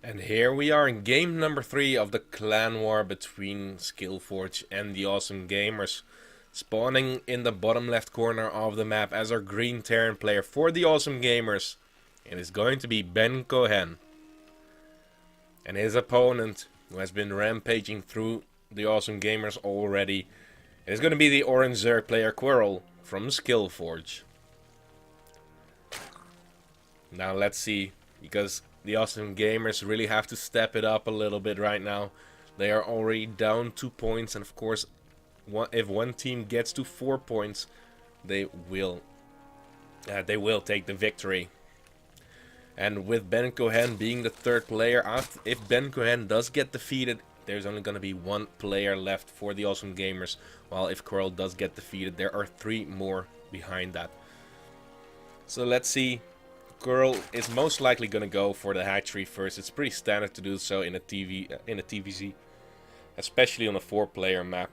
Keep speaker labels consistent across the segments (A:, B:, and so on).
A: And here we are in game number 3 of the Clanwar between SForge and the Awesome Gamers. Spawning in the bottom left corner of the map as our green Terran player for the Awesome Gamers. It is going to be BenCohen. And his opponent, who has been rampaging through the Awesome Gamers already, is going to be the orange Zerg player QwerelL from SForge. Now let's see, because the Awesome Gamers really have to step it up a little bit right now. They are already down 2 points, and of course, if one team gets to 4 points, they will take the victory. And with BenCohen being the third player, if BenCohen does get defeated, there's only going to be one player left for the Awesome Gamers. While if QwerelL does get defeated, there are 3 more behind that. So let's see. QwerelL is most likely going to go for the hatchery first. It's pretty standard to do so in a TVZ, especially on a 4-player map.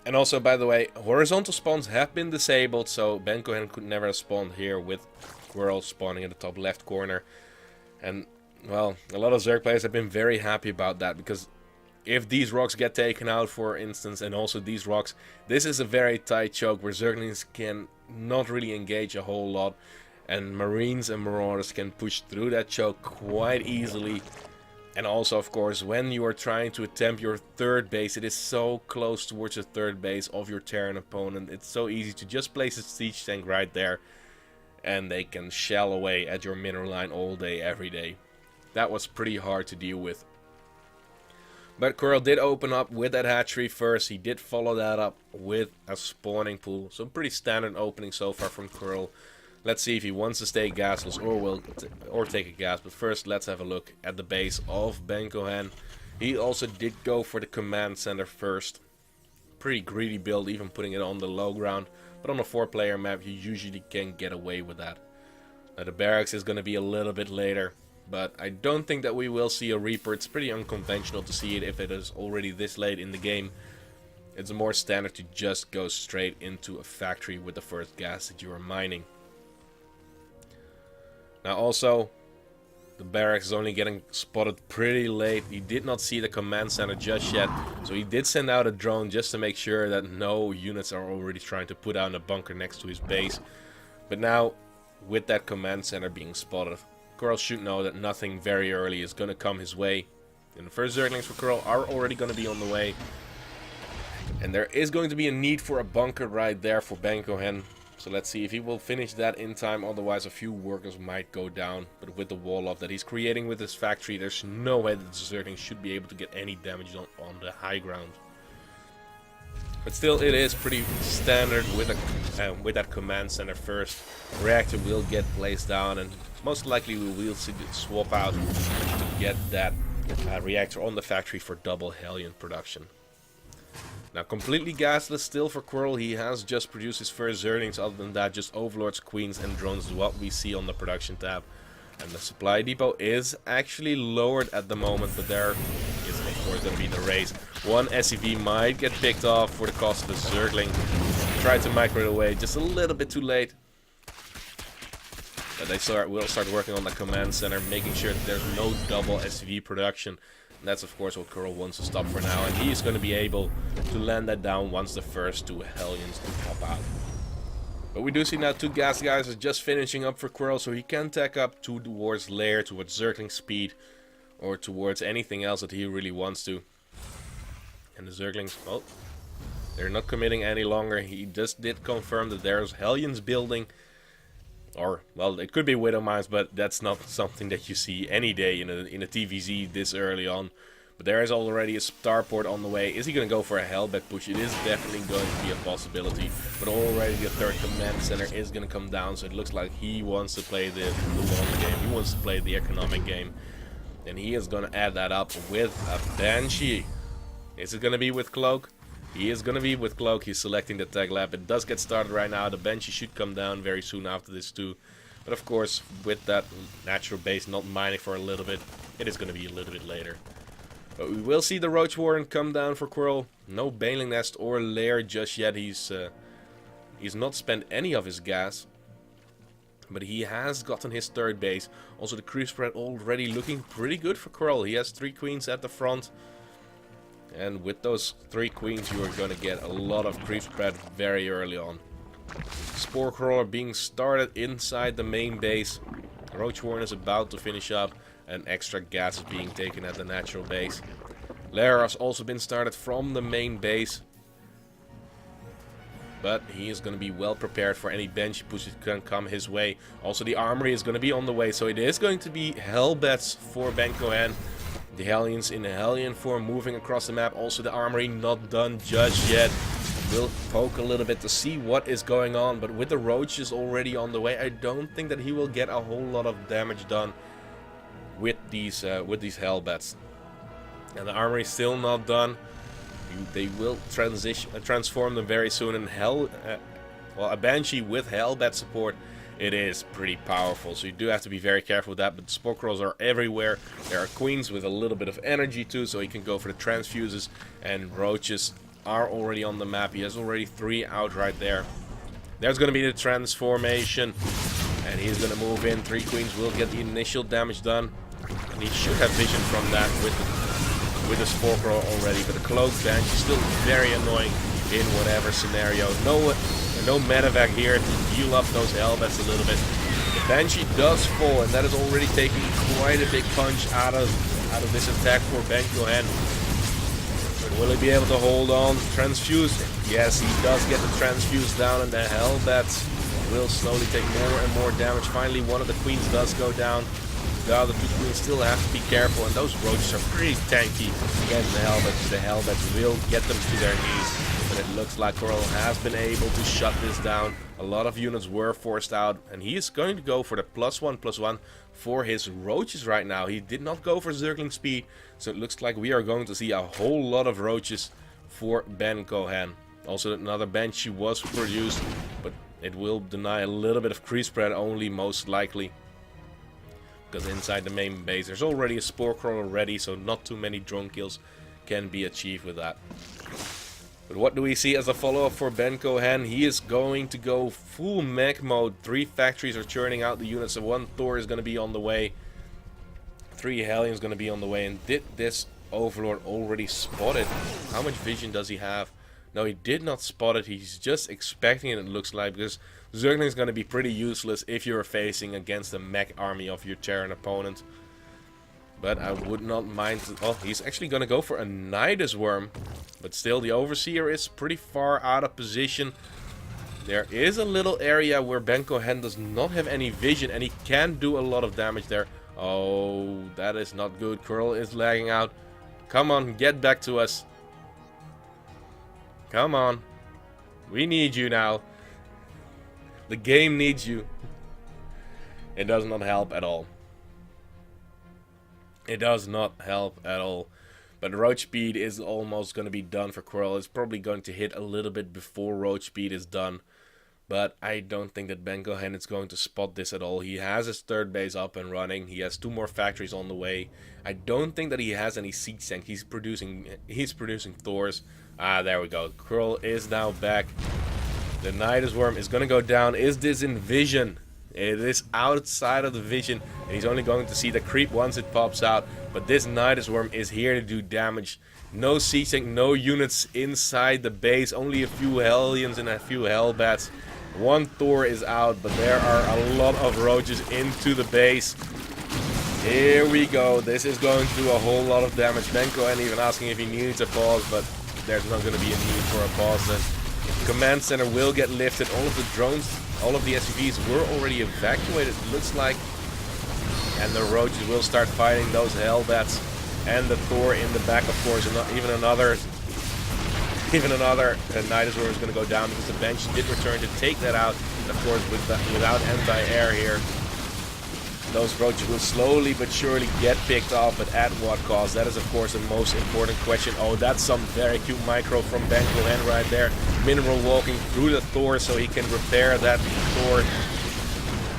A: And also, by the way, horizontal spawns have been disabled, so BenCohen could never have spawned here with QwerelL spawning in the top left corner. And, well, a lot of Zerg players have been very happy about that, because if these rocks get taken out, for instance, and also these rocks, this is a very tight choke where Zerglings can not really engage a whole lot. And Marines and Marauders can push through that choke quite easily. And also, of course, when you are trying to attempt your third base, it is so close towards the third base of your Terran opponent. It's so easy to just place a siege tank right there, and they can shell away at your mineral line all day, every day. That was pretty hard to deal with. But QwerelL did open up with that hatchery first. He did follow that up with a spawning pool. So pretty standard opening so far from QwerelL. Let's see if he wants to stay gasless or take a gas. But first, let's have a look at the base of BenCohen. He also did go for the command center first. Pretty greedy build, even putting it on the low ground. But on a 4-player map, you usually can get away with that. Now, the barracks is going to be a little bit later. But I don't think that we will see a Reaper. It's pretty unconventional to see it if it is already this late in the game. It's more standard to just go straight into a factory with the first gas that you are mining. Now also, the barracks is only getting spotted pretty late. He did not see the command center just yet. So he did send out a drone just to make sure that no units are already trying to put down a bunker next to his base. But now, with that command center being spotted, QwerelL should know that nothing very early is going to come his way. And the first Zerglings for QwerelL are already going to be on the way. And there is going to be a need for a bunker right there for BenCohen. So let's see if he will finish that in time, otherwise a few workers might go down. But with the wall up that he's creating with his factory, there's no way that the Zerglings should be able to get any damage on the high ground. But still, it is pretty standard with that command center first. Reactor will get placed down, and most likely we will see it swap out to get that reactor on the factory for double Hellion production. Now, completely gasless still for QwerelL. He has just produced his first Zerglings. Other than that, just Overlords, Queens, and Drones is what we see on the production tab. And the supply depot is actually lowered at the moment, but there is, of course, going to be the race. One SCV might get picked off for the cost of the Zergling. Tried to micro it away, just a little bit too late. But they will start working on the command center, making sure that there's no double SCV production. And that's, of course, what QwerelL wants to stop for now. And he is going to be able to land that down once the first 2 Hellions do pop out. But we do see now 2 gas guys are just finishing up for QwerelL, so he can tech up towards lair, towards Zergling speed, or towards anything else that he really wants to. And the Zerglings, well, they're not committing any longer. He just did confirm that there's Hellions building. Or, well, it could be Widow Mines, but that's not something that you see any day in a TVZ this early on. But there is already a starport on the way. Is he going to go for a Hellbed push? It is definitely going to be a possibility. But already the third command center is going to come down, so it looks like he wants to play the long game. He wants to play the economic game. And he is going to add that up with a Banshee. Is it going to be with Cloak? He is going to be with Cloak. He's selecting the tag lab. It does get started right now. The Banshee should come down very soon after this too. But of course, with that natural base not mining for a little bit, it is going to be a little bit later. But we will see the Roach Warren come down for QwerelL. No Baneling Nest or Lair just yet. He's not spent any of his gas. But he has gotten his third base. Also, the creep spread already looking pretty good for QwerelL. He has 3 queens at the front. And with those 3 queens, you are going to get a lot of creep spread very early on. Spore Crawler being started inside the main base. Roach Warren is about to finish up. And extra gas is being taken at the natural base. Lair has also been started from the main base. But he is going to be well prepared for any bench push that can come his way. Also, the armory is going to be on the way. So it is going to be Hellbats for BenCohen. The Hellions in Hellion form moving across the map. Also, the armory not done just yet. We'll poke a little bit to see what is going on. But with the roaches already on the way, I don't think that he will get a whole lot of damage done with these Hellbats. And the armory is still not done. They will transform them very soon. And well, a Banshee with Hellbat support, it is pretty powerful. So you do have to be very careful with that. But Spore Crawlers are everywhere. There are queens with a little bit of energy too, so he can go for the transfuses. And roaches are already on the map. He has already 3 out right there. There's going to be the transformation, and he's going to move in. 3 queens will get the initial damage done, and he should have vision from that with the Spore Crawler already. But the Cloaked Banshee is still very annoying in whatever scenario. No medevac here to heal up those Hellbats a little bit. The Banshee does fall, and that is already taking quite a big punch out of this attack for BenCohen. But will he be able to hold on? Transfuse? Yes, he does get the transfuse down, and the Hellbats will slowly take more and more damage. Finally, one of the queens does go down. The other 2 queens still have to be careful, and those roaches are pretty tanky against the Hellbats. The Hellbats will get them to their knees. But it looks like QwerelL has been able to shut this down. A lot of units were forced out, and he is going to go for the +1/+1 for his roaches right now. He did not go for circling speed, so it looks like we are going to see a whole lot of roaches for BenCohen. Also, another Banshee was produced, but it will deny a little bit of creep spread only, most likely. Because inside the main base there's already a Spore Crawler ready, so not too many drone kills can be achieved with that. But what do we see as a follow-up for BenCohen? He is going to go full mech mode. 3 factories are churning out the units, so 1 Thor is going to be on the way. 3 Hellions going to be on the way. And did this Overlord already spot it? How much vision does he have? No, he did not spot it. He's just expecting it looks like, because Zergling is going to be pretty useless if you're facing against the mech army of your Terran opponent. But I would not mind... Oh, he's actually going to go for a Nidus Worm. But still, the Overseer is pretty far out of position. There is a little area where BenCohen does not have any vision, and he can do a lot of damage there. Oh, that is not good. QwerelL is lagging out. Come on, get back to us. Come on. We need you now. The game needs you. It does not help at all. It does not help at all. But roach speed is almost going to be done for QwerelL. It's probably going to hit a little bit before roach speed is done. But I don't think that BenCohen is going to spot this at all. He has his 3rd base up and running. He has 2 more factories on the way. I don't think that he has any siege tank. He's producing Thors. Ah, there we go. QwerelL is now back. The Nidus Worm is going to go down. Is this in vision? It is outside of the vision, and he's only going to see the creep once it pops out. But this Nidus Worm is here to do damage. No siege tank, no units inside the base. Only a few Hellions and a few Hellbats. 1 Thor is out, but there are a lot of roaches into the base. Here we go. This is going to do a whole lot of damage. BenCohen even asking if he needs a pause, but there's not going to be a need for a pause then. Command center will get lifted. All of the drones, all of the SUVs were already evacuated, it looks like. And the roaches will start fighting those Hellbats. And the Thor in the back, of course. And even another Nidus Worm is going to go down, because the bench did return to take that out. And of course, without anti-air here, those roaches will slowly but surely get picked off, but at what cost? That is, of course, the most important question. Oh, that's some very cute micro from BenCohen right there. Mineral walking through the Thor so he can repair that Thor.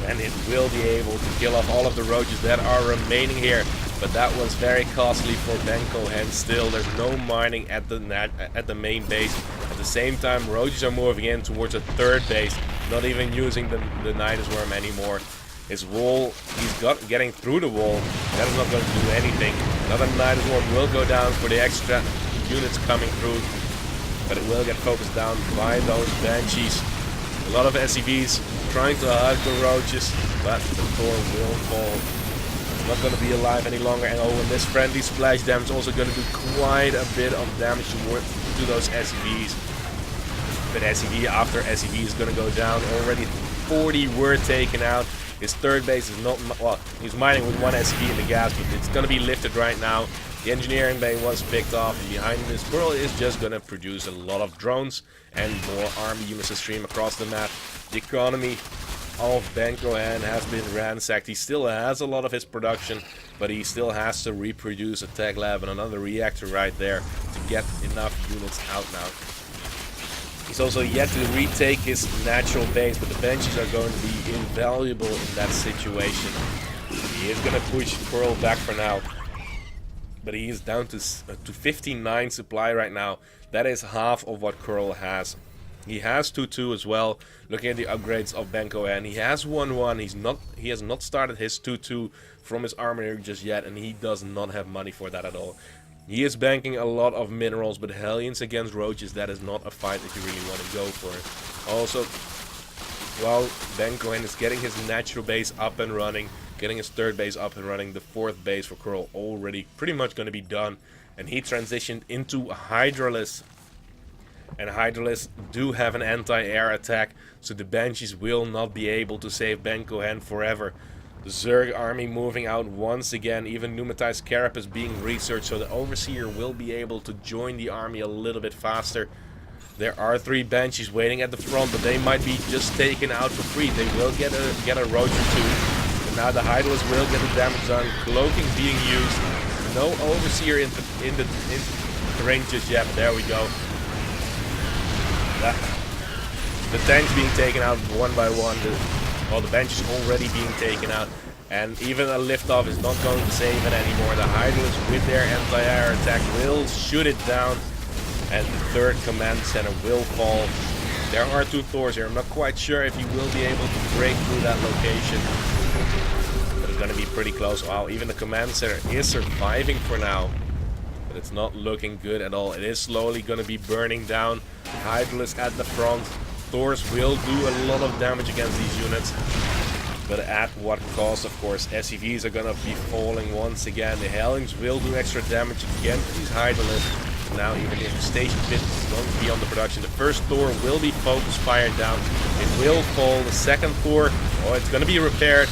A: And it will be able to kill off all of the roaches that are remaining here. But that was very costly for BenCohen. Still, there's no mining at the main base. At the same time, roaches are moving in towards a 3rd base. not even using the Nidus Worm anymore. His wall, he's getting through the wall. That is not going to do anything. Another Nidus Worm will go down for the extra units coming through, but it will get focused down by those Banshees. A lot of SCVs trying to hug the roaches, but the Thor will fall. Not going to be alive any longer. And oh, and this friendly splash damage is also going to do quite a bit of damage to those SCVs. But SCV after SCV is going to go down. Already 40 were taken out. His third base is not, well, he's mining with one SCV in the gas, but it's going to be lifted right now. The engineering bay was picked off, and behind this Squirrel is just going to produce a lot of drones and more army units to stream across the map. The economy of BenCohen has been ransacked. He still has a lot of his production, but he still has to reproduce a tech lab and another reactor right there to get enough units out now. He's also yet to retake his natural base, but the Banshees are going to be invaluable in that situation. He is going to push Squirrel back for now, but he is down to 59 supply right now. That is half of what Squirrel has. He has 2-2 as well. Looking at the upgrades of BenCohen, he has 1-1. He has not started his 2-2 from his armor just yet, and he does not have money for that at all. He is banking a lot of minerals, but Hellions against Roaches, that is not a fight that you really want to go for. Also, while BenCohen is getting his natural base up and running, getting his third base up and running, the fourth base for Curl already pretty much going to be done. And he transitioned into Hydralisk. And Hydralisk do have an anti-air attack, so the Banshees will not be able to save BenCohen forever. The Zerg army moving out once again, even Pneumatized Carapace being researched, so the Overseer will be able to join the army a little bit faster. There are 3 Banshees waiting at the front, but they might be just taken out for free. They will get a roach or two. But now the Hydralisk will get the damage done. Cloaking being used. No Overseer in the range just yet. There we go. The tanks being taken out one by one. The bench is already being taken out. And even a liftoff is not going to save it anymore. The Hydralisk with their anti-air attack will shoot it down. And the third command center will fall. There are 2 Thors here. I'm not quite sure if he will be able to break through that location. But it's going to be pretty close. Wow, even the command center is surviving for now. But it's not looking good at all. It is slowly going to be burning down. Hydralisk at the front. Thors will do a lot of damage against these units. But at what cost, of course. SCVs are going to be falling once again. The Hellions will do extra damage against these Hydralisks. Now even if the station pit is going to be on the production, the first Thor will be focus fired down. It will fall. The second Thor, oh, it's going to be repaired.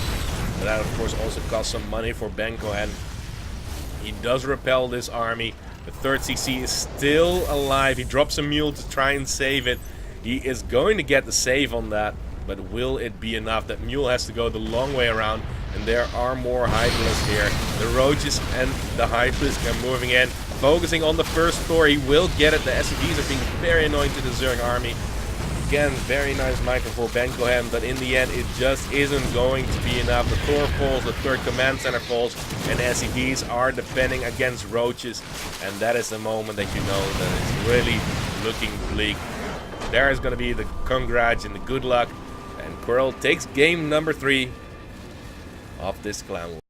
A: But that of course also costs some money for BenCohen. He does repel this army. The third CC is still alive. He drops a mule to try and save it. He is going to get the save on that. But will it be enough? That mule has to go the long way around. And there are more Hydralisks here. The Roaches and the Hydralisk are moving in. Focusing on the first Thor. He will get it. The SCVs are being very annoying to the Zerg army. Again, very nice micro for BenCohen, but in the end it just isn't going to be enough. The Thor falls, the third command center falls, and SCVs are defending against Roaches. And that is the moment that you know that it's really looking bleak. There is going to be the congrats and the good luck. And QwerelL takes game number 3 of this Clanwar.